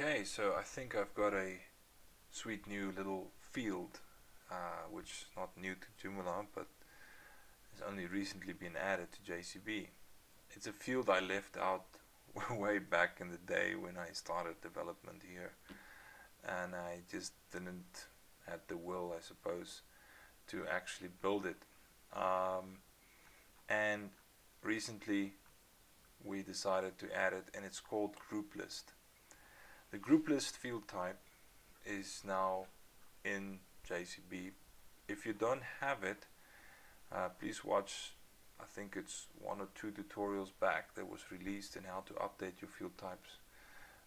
Okay, so I think I've got a sweet new little field, which is not new to Joomla, but has only recently been added to JCB. It's a field I left out way back in the day when I started development here, and I just didn't have the will, I suppose, to actually build it. And recently we decided to add it, and it's called Groupedlist. The Groupedlist field type is now in JCB. If you don't have it, please watch, I think it's 1 or 2 tutorials back that was released in how to update your field types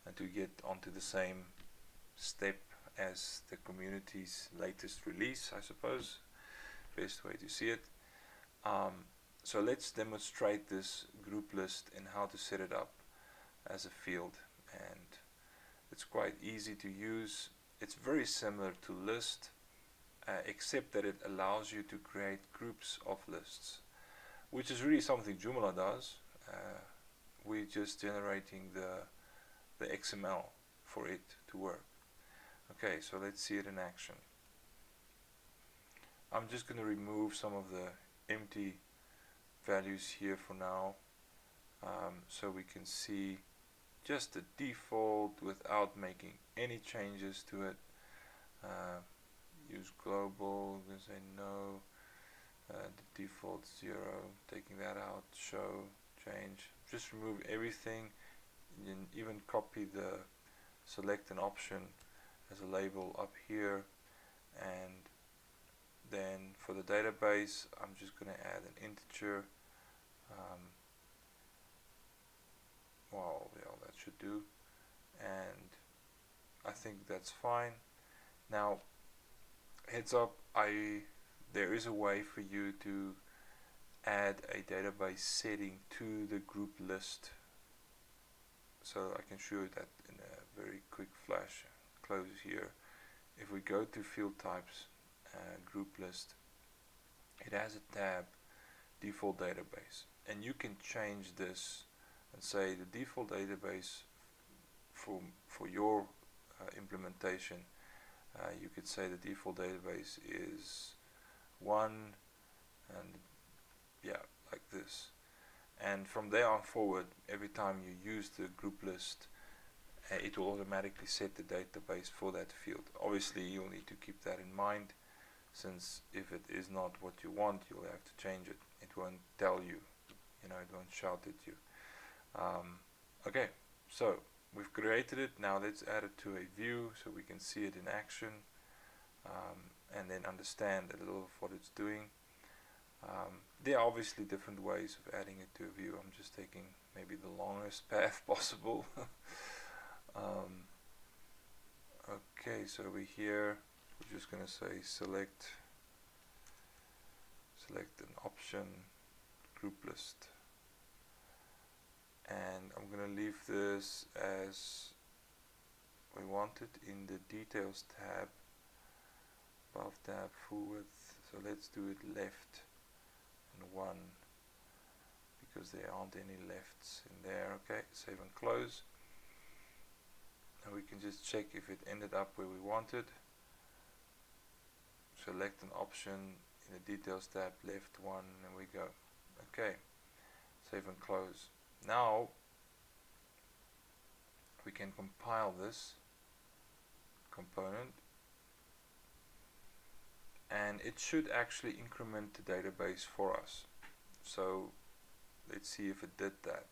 and to get onto the same step as the community's latest release, I suppose, best way to see it. So let's demonstrate this group list and how to set it up as a field, and it's quite easy to use. It's very similar to list, except that it allows you to create groups of lists, which is really something Joomla does. We're just generating the XML for it to work. Okay, so let's see it in action. I'm just going to remove some of the empty values here for now, so we can see just the default without making any changes to it. Use global, I'm going to say no, the default 0, taking that out, show, change, just remove everything, and even copy the select an option as a label up here. And then for the database, I'm just going to add an integer. Well, yeah, that should do, and I think that's fine. Now, heads up, there is a way for you to add a database setting to the group list, so I can show you that in a very quick flash. Close here. If we go to field types, group list, it has a tab, default database, and you can change this and say the default database for your implementation. You could say the default database is 1, and yeah, like this. And from there on forward, every time you use the group list, it will automatically set the database for that field. Obviously, you'll need to keep that in mind, since if it is not what you want, you'll have to change it. It won't tell you, it won't shout at you. Okay, so we've created it. Now let's add it to a view so we can see it in action, and then understand a little of what it's doing. There are obviously different ways of adding it to a view. I'm just taking maybe the longest path possible. Okay, so over here we're just going to say select an option, group list, and I'm going to leave this as we want it in the details tab, above tab, full width. So let's do it left and 1, because there aren't any lefts in there. Okay, save and close, and we can just check if it ended up where we wanted. Select an option in the details tab, left 1, and we go. Okay, save and close. Now we can compile this component, and it should actually increment the database for us. So let's see if it did that.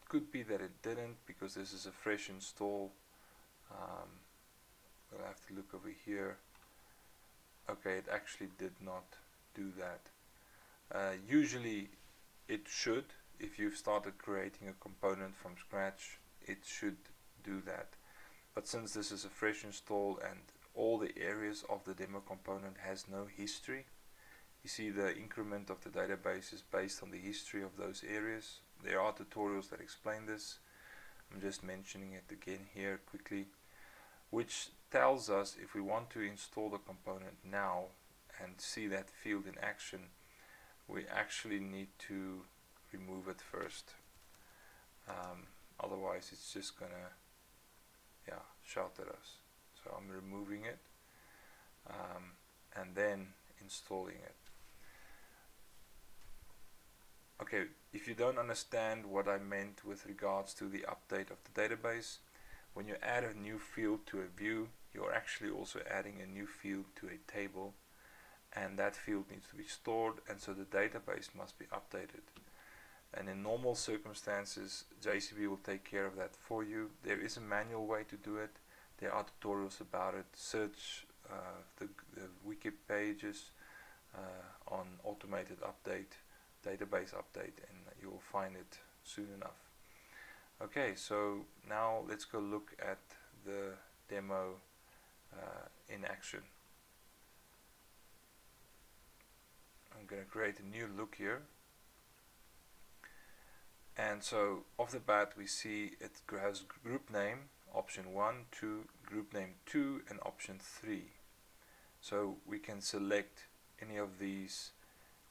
It could be that it didn't, because this is a fresh install. We'll have to look over here. Okay, it actually did not do that. Usually it should. If you've started creating a component from scratch, it should do that. But since this is a fresh install and all the areas of the demo component has no history, you see the increment of the database is based on the history of those areas. There are tutorials that explain this. I'm just mentioning it again here quickly, which tells us if we want to install the component now and see that field in action, we actually need to remove it first. Otherwise it's just gonna shout at us. So I'm removing it and then installing it. Okay, if you don't understand what I meant with regards to the update of the database, when you add a new field to a view, you're actually also adding a new field to a table, and that field needs to be stored, and so the database must be updated. And in normal circumstances, JCB will take care of that for you. There is a manual way to do it. There are tutorials about it. Search the wiki pages on automated update, database update, and you will find it soon enough. Okay, so now let's go look at the demo in action. I'm going to create a new look here. And so off the bat we see it has group name, option 1, 2, group name 2, and option 3. So we can select any of these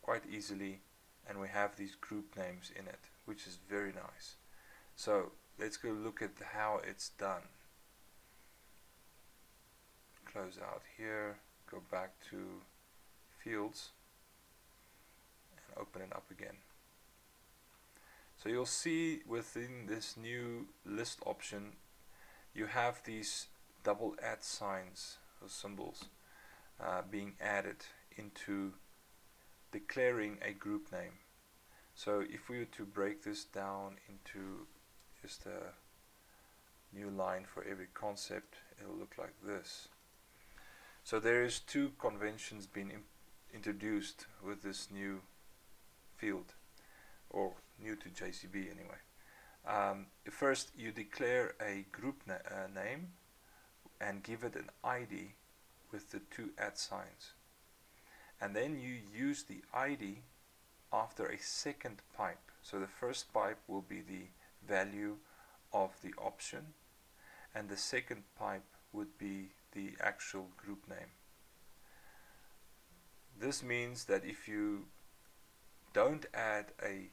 quite easily, and we have these group names in it, which is very nice. So let's go look at how it's done. Close out here, go back to fields, and open it up again. So you'll see within this new list option, you have these double @ signs or symbols being added into declaring a group name. So if we were to break this down into just a new line for every concept, it will look like this. So there is two conventions being introduced with this new field, or new to JCB anyway. First, you declare a group name and give it an ID with the two @ signs, and then you use the ID after a second pipe. So the first pipe will be the value of the option, and the second pipe would be the actual group name. This means that if you don't add a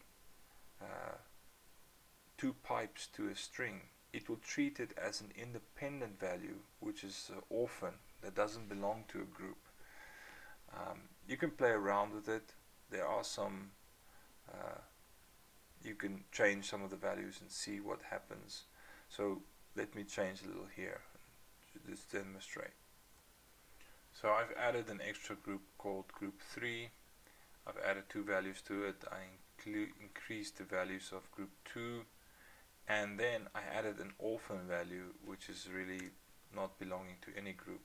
two pipes to a string, it will treat it as an independent value, which is orphan, that doesn't belong to a group. You can play around with it. There are some, you can change some of the values and see what happens. So let me change a little here to just demonstrate. So I've added an extra group called group 3. I've added two values to it. I increased the values of group 2, and then I added an orphan value, which is really not belonging to any group.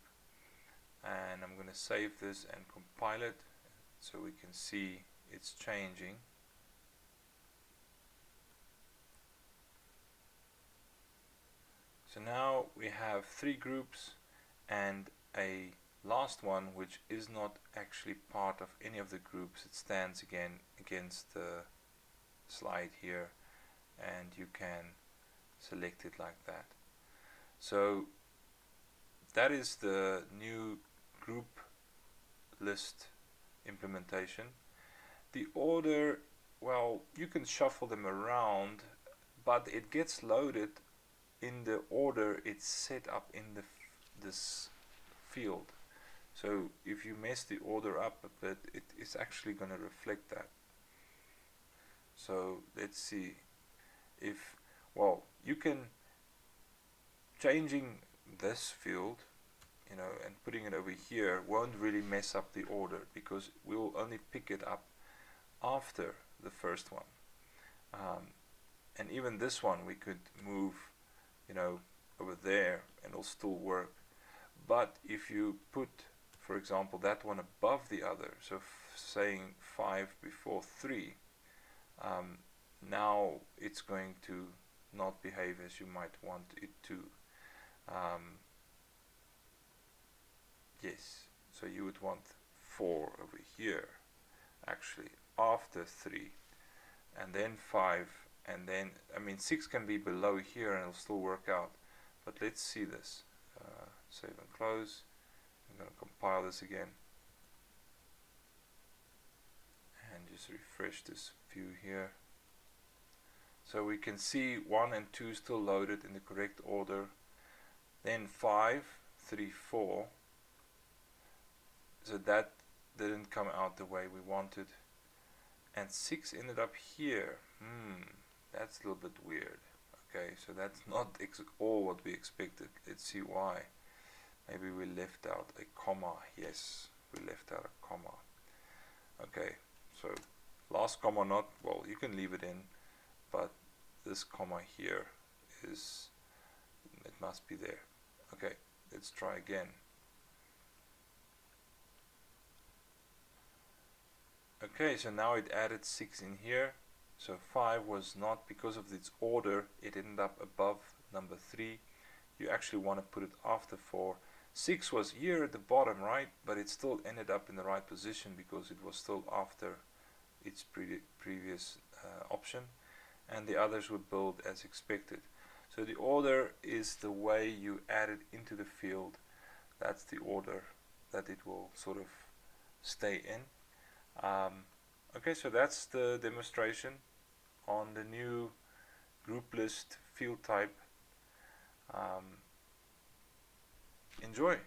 And I'm going to save this and compile it so we can see it's changing. So now we have 3 groups and a last one which is not actually part of any of the groups. It stands again against the slide here, and you can select it like that. So that is the new group list implementation. The order, well, you can shuffle them around, but it gets loaded in the order it's set up in this field. So if you mess the order up a bit, it is actually going to reflect that. So let's see if, well, you can, changing this field, you know, and putting it over here won't really mess up the order, because we will only pick it up after the first one. And even this one we could move, you know, over there and it'll still work. But if you put, for example, that one above the other, so saying 5 before 3, now it's going to not behave as you might want it to. Yes, so you would want 4 over here, actually, after 3, and then 5, and then, I mean, 6 can be below here and it'll still work out. But let's see this. Save and close. I'm going to compile this again and just refresh this view here. So we can see 1 and 2 still loaded in the correct order. Then 5, 3, 4. So that didn't come out the way we wanted. And 6 ended up here. That's a little bit weird. Okay, so that's not all what we expected. Let's see why. Maybe we left out a comma. Yes, we left out a comma. Okay, so last comma not, well, you can leave it in, but this comma here is, it must be there. Okay, let's try again. Okay, so now it added 6 in here. So 5 was not, because of its order, it ended up above number 3. You actually want to put it after 4. 6 was here at the bottom, right? But it still ended up in the right position because it was still after its previous option. And the others were built as expected. So the order is the way you add it into the field. That's the order that it will sort of stay in. Okay, so that's the demonstration on the new group list field type. Enjoy.